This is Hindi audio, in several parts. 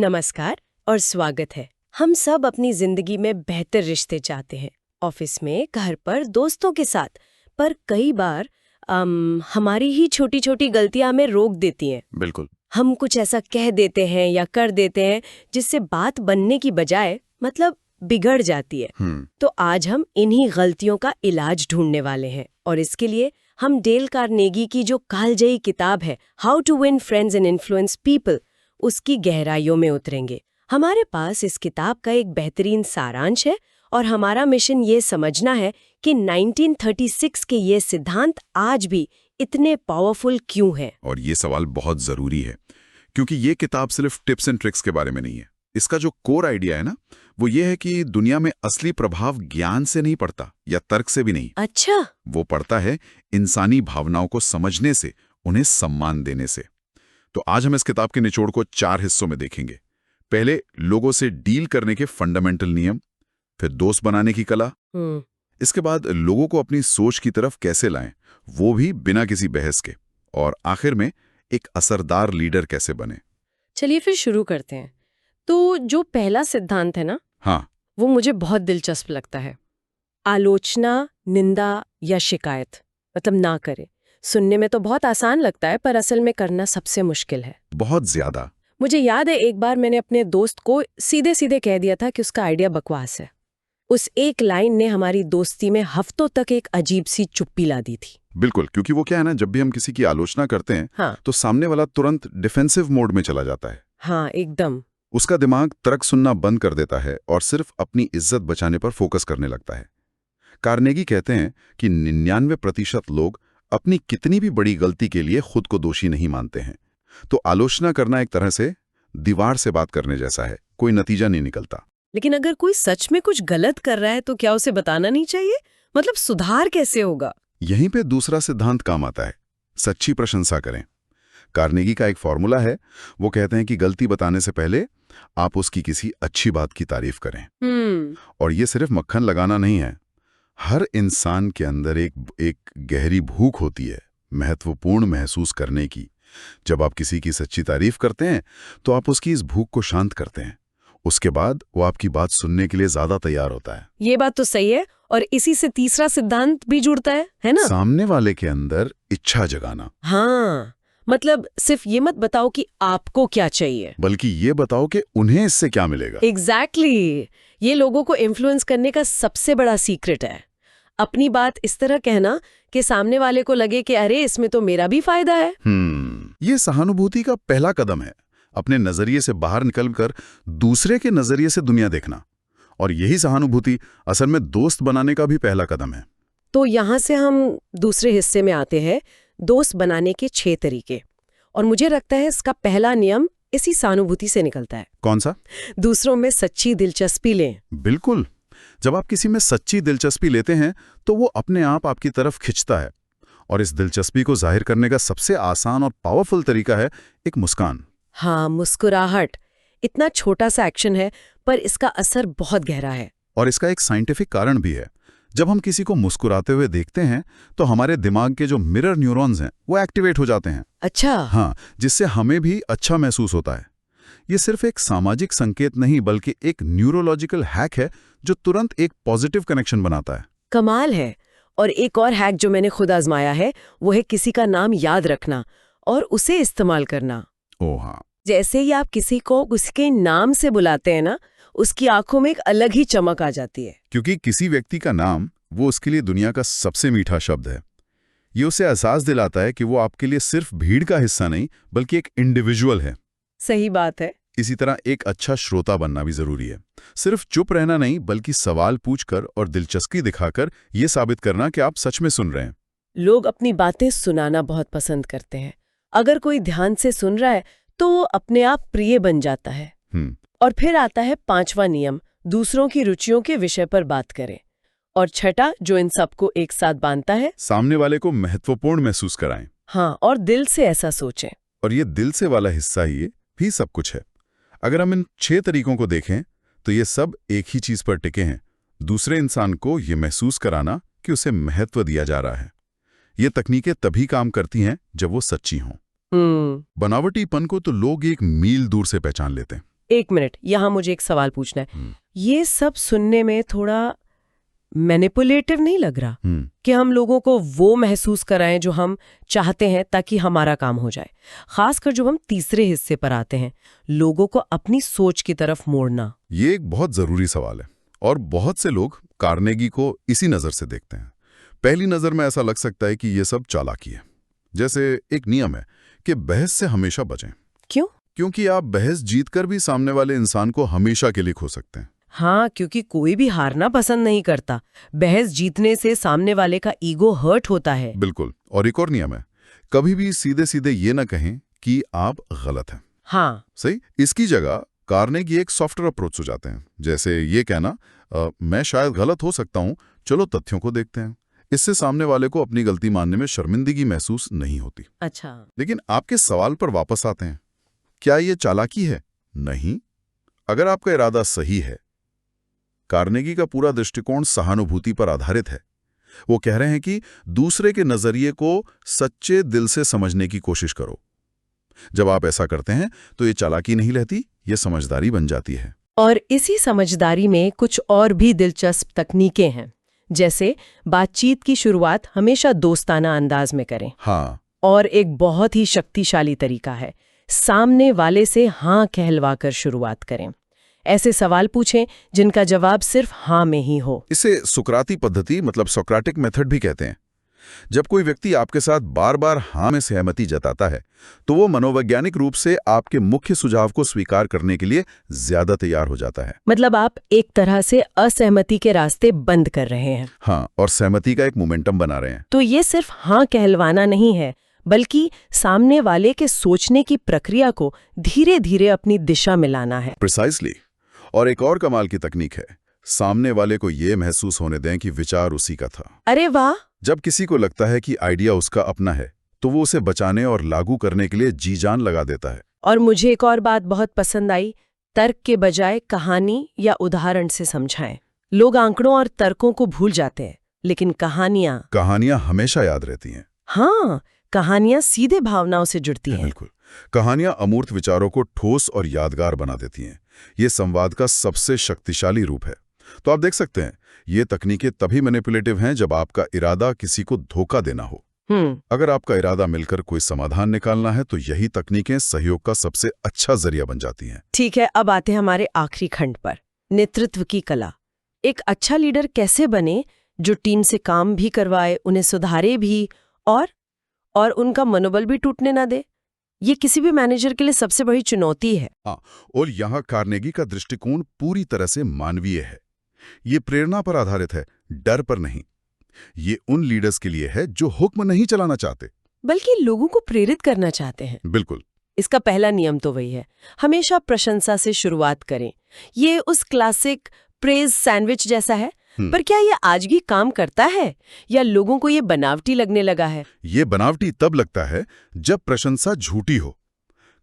नमस्कार और स्वागत है। हम सब अपनी जिंदगी में बेहतर रिश्ते चाहते हैं, ऑफिस में, घर पर, दोस्तों के साथ। पर कई बार हमारी ही छोटी छोटी गलतियां हमें रोक देती हैं। बिल्कुल। हम कुछ ऐसा कह देते हैं या कर देते हैं जिससे बात बनने की बजाय बिगड़ जाती है। तो आज हम इन्हीं गलतियों का इलाज ढूंढने वाले हैं और इसके लिए हम डेल कार्नेगी की जो कालजयी किताब है how to win friends and influence people, उसकी गहराइयों में उतरेंगे। हमारे पास इस किताब का एक बेहतरीन सारांश है और हमारा मिशन ये समझना है कि 1936 के ये सिद्धांत आज भी इतने पावरफुल क्यों हैं। और ये सवाल बहुत जरूरी है क्योंकि ये किताब सिर्फ टिप्स एंड ट्रिक्स के बारे में नहीं है। इसका जो कोर आइडिया है ना, वो ये है कि दुनिया में असली प्रभाव ज्ञान से नहीं पड़ता या तर्क से भी नहीं। अच्छा। वो पड़ता है इंसानी भावनाओं को समझने से, उन्हें सम्मान देने से। तो आज हम इस किताब के निचोड़ को 4 हिस्सों में देखेंगे। पहले लोगों से डील करने के फंडामेंटल नियम, फिर दोस्त बनाने की कला, इसके बाद लोगों को अपनी सोच की तरफ कैसे लाएं, वो भी बिना किसी बहस के, और आखिर में एक असरदार लीडर कैसे बने। चलिए फिर शुरू करते हैं। तो जो पहला सिद्धांत है ना, हाँ, वो मुझे बहुत दिलचस्प लगता है। आलोचना, निंदा या शिकायत ना करे। सुनने में तो बहुत आसान लगता है पर असल में करना सबसे मुश्किल है, बहुत ज्यादा। मुझे याद है एक बार मैंने अपने दोस्त को सीधे सीधे कह दिया था कि उसका आइडिया बकवास है। उस एक लाइन ने हमारी दोस्ती में हफ्तों तक एक अजीब सी चुप्पी ला दी थी। बिल्कुल, क्योंकि वो क्या है ना, जब भी हम किसी की आलोचना करते हैं हाँ, तो सामने वाला तुरंत डिफेंसिव मोड में चला जाता है। हाँ एकदम। उसका दिमाग तर्क सुनना बंद कर देता है और सिर्फ अपनी इज्जत बचाने पर फोकस करने लगता है। कार्नेगी कहते हैं कि 99% लोग अपनी कितनी भी बड़ी गलती के लिए खुद को दोषी नहीं मानते हैं। तो आलोचना करना एक तरह से दीवार से बात करने जैसा है, कोई नतीजा नहीं निकलता। लेकिन अगर कोई सच में कुछ गलत कर रहा है तो क्या उसे बताना नहीं चाहिए? सुधार कैसे होगा? यहीं पे दूसरा सिद्धांत काम आता है, सच्ची प्रशंसा करें। कार्नेगी का एक फॉर्मूला है, वो कहते हैं कि गलती बताने से पहले आप उसकी किसी अच्छी बात की तारीफ करें। और ये सिर्फ मक्खन लगाना नहीं है। हर इंसान के अंदर एक गहरी भूख होती है महत्वपूर्ण महसूस करने की। जब आप किसी की सच्ची तारीफ करते हैं तो आप उसकी इस भूख को शांत करते हैं। उसके बाद वो आपकी बात सुनने के लिए ज्यादा तैयार होता है। ये बात तो सही है, और इसी से तीसरा सिद्धांत भी जुड़ता है ना? सामने वाले के अंदर इच्छा जगाना। हाँ, सिर्फ ये मत बताओ कि आपको क्या चाहिए, बल्कि ये बताओ कि उन्हें इससे क्या मिलेगा। एग्जैक्टली। ये लोगों को इन्फ्लुएंस करने का सबसे बड़ा सीक्रेट है। अपनी बात इस तरह कहना कि सामने वाले को लगे कि अरे इसमें तो मेरा भी फायदा है। ये सहानुभूति का पहला कदम है, अपने नजरिए से बाहर निकलकर दूसरे के नजरिए से दुनिया देखना। और यही सहानुभूति असल में दोस्त बनाने का भी पहला कदम है। तो यहाँ से हम दूसरे हिस्से में आते हैं, दोस्त बनाने के 6 तरीके। और मुझे लगता है इसका पहला नियम इसी सहानुभूति से निकलता है। कौन सा? दूसरों में सच्ची दिलचस्पी लें। बिल्कुल। जब आप किसी में सच्ची दिलचस्पी लेते हैं तो वो अपने आप आपकी तरफ खिंचता है। और इस दिलचस्पी को जाहिर करने का सबसे आसान और पावरफुल तरीका है एक मुस्कान। हाँ, मुस्कुराहट। इतना छोटा सा एक्शन है पर इसका असर बहुत गहरा है। और इसका एक साइंटिफिक कारण भी है। जब हम किसी को मुस्कुराते हुए देखते हैं तो हमारे दिमाग के जो मिरर न्यूरॉन्स हैं वो एक्टिवेट हो जाते हैं। अच्छा। हाँ, जिससे हमें भी अच्छा महसूस होता है। ये सिर्फ एक सामाजिक संकेत नहीं बल्कि एक न्यूरोलॉजिकल हैक है जो तुरंत एक पॉजिटिव कनेक्शन बनाता है। कमाल है। और एक और हैक जो मैंने खुद आजमाया है वो है किसी का नाम याद रखना और उसे इस्तेमाल करना। ओह हाँ। जैसे ही आप किसी को उसके नाम से बुलाते हैं ना, उसकी आंखों में एक अलग ही चमक आ जाती है। क्योंकि किसी व्यक्ति का नाम वो उसके लिए दुनिया का सबसे मीठा शब्द है। ये उसे एहसास दिलाता है कि वो आपके लिए सिर्फ भीड़ का हिस्सा नहीं बल्कि एक इंडिविजुअल है। सही बात है। इसी तरह एक अच्छा श्रोता बनना भी जरूरी है। सिर्फ चुप रहना नहीं बल्कि सवाल पूछकर और दिलचस्पी दिखाकर ये साबित करना कि आप सच में सुन रहे हैं। लोग अपनी बातें सुनाना बहुत पसंद करते हैं। अगर कोई ध्यान से सुन रहा है तो वो अपने आप प्रिय बन जाता है। और फिर आता है 5वां नियम, दूसरों की रुचियों के विषय पर बात करें। और छठा, जो इन सबको एक साथ बांधता है, सामने वाले को महत्वपूर्ण महसूस कराएं। हाँ, और दिल से ऐसा सोचें। और ये दिल से वाला हिस्सा ही भी सब कुछ है। अगर हम इन 6 तरीकों को देखें तो ये सब एक ही चीज पर टिके हैं, दूसरे इंसान को ये महसूस कराना कि उसे महत्व दिया जा रहा है। ये तकनीकें तभी काम करती हैं जब वो सच्ची हों। बनावटीपन को तो लोग एक मील दूर से पहचान लेते हैं। एक मिनट, यहाँ मुझे एक सवाल पूछना है। ये सब सुनने में थोड़ा मैनिपुलेटिव नहीं लग रहा कि हम लोगों को वो महसूस कराएं जो हम चाहते हैं ताकि हमारा काम हो जाए? खासकर जब हम तीसरे हिस्से पर आते हैं, लोगों को अपनी सोच की तरफ मोड़ना। ये एक बहुत जरूरी सवाल है और बहुत से लोग कार्नेगी को इसी नजर से देखते हैं। पहली नजर में ऐसा लग सकता है कि ये सब चालाकी है। जैसे एक नियम है कि बहस से हमेशा बचें। क्यों? क्योंकि आप बहस जीतकर भी सामने वाले इंसान को हमेशा के लिए खो सकते हैं। हाँ, क्योंकि कोई भी हारना पसंद नहीं करता। बहस जीतने से सामने वाले का ईगो हर्ट होता है। बिल्कुल। और एक और नियम है, कभी भी सीधे सीधे ये ना कहें कि आप गलत हैं। हाँ सही। इसकी जगह कार्नेगी एक सॉफ्टवेयर अप्रोच हो जाते हैं। जैसे ये कहना, मैं शायद गलत हो सकता हूं, चलो तथ्यों को देखते हैं। इससे सामने वाले को अपनी गलती मानने में शर्मिंदगी महसूस नहीं होती। अच्छा। लेकिन आपके सवाल पर वापस आते हैं, क्या ये चालाकी है? नहीं। अगर आपका इरादा सही है। कार्नेगी का पूरा दृष्टिकोण सहानुभूति पर आधारित है। वो कह रहे हैं कि दूसरे के नजरिए को सच्चे दिल से समझने की कोशिश करो। जब आप ऐसा करते हैं तो ये चालाकी नहीं रहती, ये समझदारी बन जाती है। और इसी समझदारी में कुछ और भी दिलचस्प तकनीकें हैं। जैसे बातचीत की शुरुआत हमेशा दोस्ताना अंदाज में करें। हाँ। और एक बहुत ही शक्तिशाली तरीका है, सामने वाले से हाँ कहलवाकर शुरुआत करें। ऐसे सवाल पूछें जिनका जवाब सिर्फ हाँ में ही हो। इसे सुकराती पद्धति मतलब सोक्रेटिक मेथड भी कहते हैं। जब कोई व्यक्ति आपके साथ बार बार हाँ में सहमति जताता है तो वो मनोवैज्ञानिक रूप से आपके मुख्य सुझाव को स्वीकार करने के लिए ज्यादा तैयार हो जाता है। मतलब आप एक तरह से असहमति के रास्ते बंद कर रहे हैं। हाँ, और सहमति का एक मोमेंटम बना रहे हैं। तो ये सिर्फ हाँ कहलवाना नहीं है, बल्कि सामने वाले के सोचने की प्रक्रिया को धीरे धीरे अपनी दिशा में लाना है। प्रिसाइसली। और एक और कमाल की तकनीक है, सामने वाले को ये महसूस होने दें कि विचार उसी का था। अरे वाह! जब किसी को लगता है कि आइडिया उसका अपना है तो वो उसे बचाने और लागू करने के लिए जी जान लगा देता है। और मुझे एक और बात बहुत पसंद आई, तर्क के बजाय कहानी या उदाहरण से समझाएं। लोग आंकड़ों और तर्कों को भूल जाते हैं, लेकिन कहानियां हमेशा याद रहती हैं। हाँ, कहानियां सीधे भावनाओं से जुड़ती हैं। बिल्कुल। कहानियां अमूर्त विचारों को ठोस और यादगार बना देती हैं। ये संवाद का सबसे शक्तिशाली रूप है। तो आप देख सकते हैं, ये तकनीकें तभी मैनिपुलेटिव हैं जब आपका इरादा किसी को धोखा देना हो। अगर आपका इरादा मिलकर कोई समाधान निकालना है तो यही तकनीकें सहयोग का सबसे अच्छा जरिया बन जाती हैं। ठीक है, अब आते हैं हमारे आखिरी खंड पर, नेतृत्व की कला। एक अच्छा लीडर कैसे बने जो टीम से काम भी करवाए, उन्हें सुधारे भी और उनका मनोबल भी टूटने ना दे। ये किसी भी मैनेजर के लिए सबसे बड़ी चुनौती है। और यहाँ कार्नेगी का दृष्टिकोण पूरी तरह से मानवीय है। ये प्रेरणा पर आधारित है, डर पर नहीं। ये उन लीडर्स के लिए है जो हुक्म नहीं चलाना चाहते, बल्कि लोगों को प्रेरित करना चाहते हैं। बिल्कुल। इसका पहला नियम तो वही है, हमेशा प्रशंसा से शुरुआत करें। ये उस क्लासिक प्रेज सैंडविच जैसा है, पर क्या ये आज भी काम करता है या लोगों को ये बनावटी लगने लगा है? ये बनावटी तब लगता है जब प्रशंसा झूठी हो।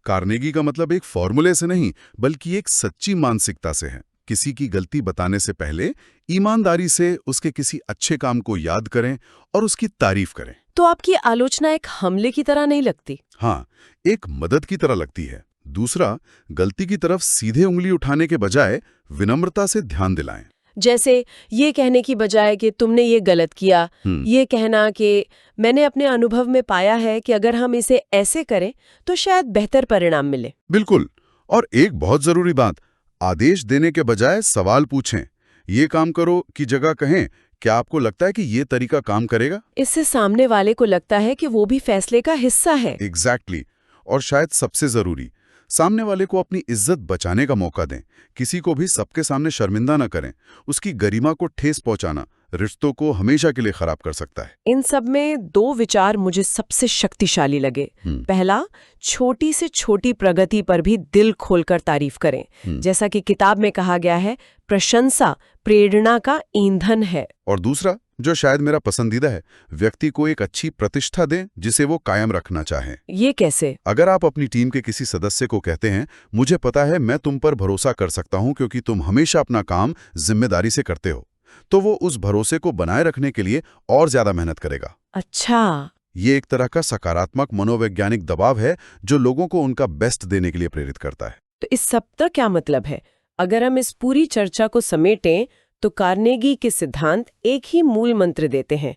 कार्नेगी का मतलब एक फॉर्मूले से नहीं, बल्कि एक सच्ची मानसिकता से है। किसी की गलती बताने से पहले ईमानदारी से उसके किसी अच्छे काम को याद करें और उसकी तारीफ करें। तो आपकी आलोचना एक हमले की तरह नहीं लगती? हाँ, एक मदद की तरह लगती है। दूसरा, गलती की तरफ सीधे उंगली उठाने के बजाय विनम्रता से ध्यान दिलाएं। जैसे ये कहने की बजाय कि तुमने ये गलत किया, ये कहना कि मैंने अपने अनुभव में पाया है कि अगर हम इसे ऐसे करें तो शायद बेहतर परिणाम मिले। बिल्कुल। और एक बहुत जरूरी बात, आदेश देने के बजाय सवाल पूछें। ये काम करो की जगह कहें, क्या आपको लगता है कि ये तरीका काम करेगा? इससे सामने वाले को लगता है कि वो भी फैसले का हिस्सा है। एग्जैक्टली। और शायद सबसे जरूरी, सामने वाले को अपनी इज्जत बचाने का मौका दें। किसी को भी सबके सामने शर्मिंदा न करें। उसकी गरिमा को ठेस पहुंचाना रिश्तों को हमेशा के लिए खराब कर सकता है। इन सब में दो विचार मुझे सबसे शक्तिशाली लगे। पहला, छोटी से छोटी प्रगति पर भी दिल खोलकर तारीफ करें। जैसा कि किताब में कहा गया है, प्रशंसा प्रेरणा का ईंधन है। और दूसरा, जो शायद मेरा पसंदीदा है, व्यक्ति को एक अच्छी प्रतिष्ठा दें जिसे वो कायम रखना चाहें। ये कैसे? अगर आप अपनी टीम के किसी सदस्य को कहते हैं, मुझे पता है मैं तुम पर भरोसा कर सकता हूं क्योंकि तुम हमेशा अपना काम जिम्मेदारी से करते हो, तो वो उस भरोसे को बनाए रखने के लिए और ज्यादा मेहनत करेगा। अच्छा। ये एक तरह का सकारात्मक मनोवैज्ञानिक दबाव है जो लोगों को उनका बेस्ट देने के लिए प्रेरित करता है। तो इस सब का क्या मतलब है? अगर हम इस पूरी चर्चा को समेटें तो कार्नेगी के सिद्धांत एक ही मूल मंत्र देते हैं,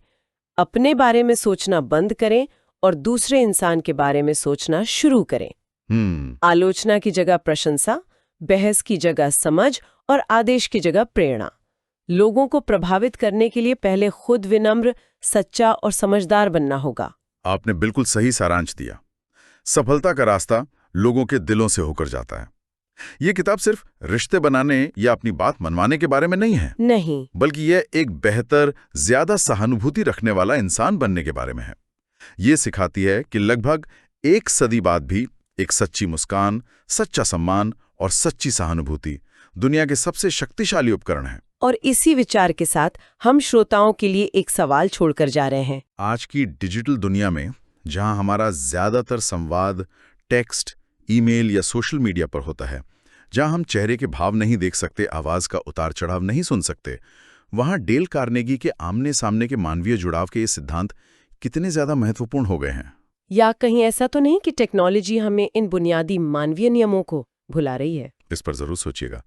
अपने बारे में सोचना बंद करें और दूसरे इंसान के बारे में सोचना शुरू करें। आलोचना की जगह प्रशंसा, बहस की जगह समझ और आदेश की जगह प्रेरणा। लोगों को प्रभावित करने के लिए पहले खुद विनम्र, सच्चा और समझदार बनना होगा। आपने बिल्कुल सही सारांश दिया। सफलता का रास्ता लोगों के दिलों से होकर जाता है। ये किताब सिर्फ रिश्ते बनाने या अपनी बात मनवाने के बारे में नहीं है, नहीं, बल्कि यह एक बेहतर, ज्यादा सहानुभूति रखने वाला इंसान बनने के बारे में है। ये सिखाती है कि लगभग 1 सदी बाद भी एक सच्ची मुस्कान, सच्चा सम्मान और सच्ची सहानुभूति दुनिया के सबसे शक्तिशाली उपकरण है। और इसी विचार के साथ हम श्रोताओं के लिए एक सवाल छोड़कर जा रहे हैं। आज की डिजिटल दुनिया में, जहां हमारा ज्यादातर संवाद टेक्स्ट, ईमेल या सोशल मीडिया पर होता है, जहां हम चेहरे के भाव नहीं देख सकते, आवाज का उतार चढ़ाव नहीं सुन सकते, वहां डेल कार्नेगी के आमने सामने के मानवीय जुड़ाव के ये सिद्धांत कितने ज्यादा महत्वपूर्ण हो गए हैं। या कहीं ऐसा तो नहीं कि टेक्नोलॉजी हमें इन बुनियादी मानवीय नियमों को भुला रही है? इस पर जरूर सोचिएगा।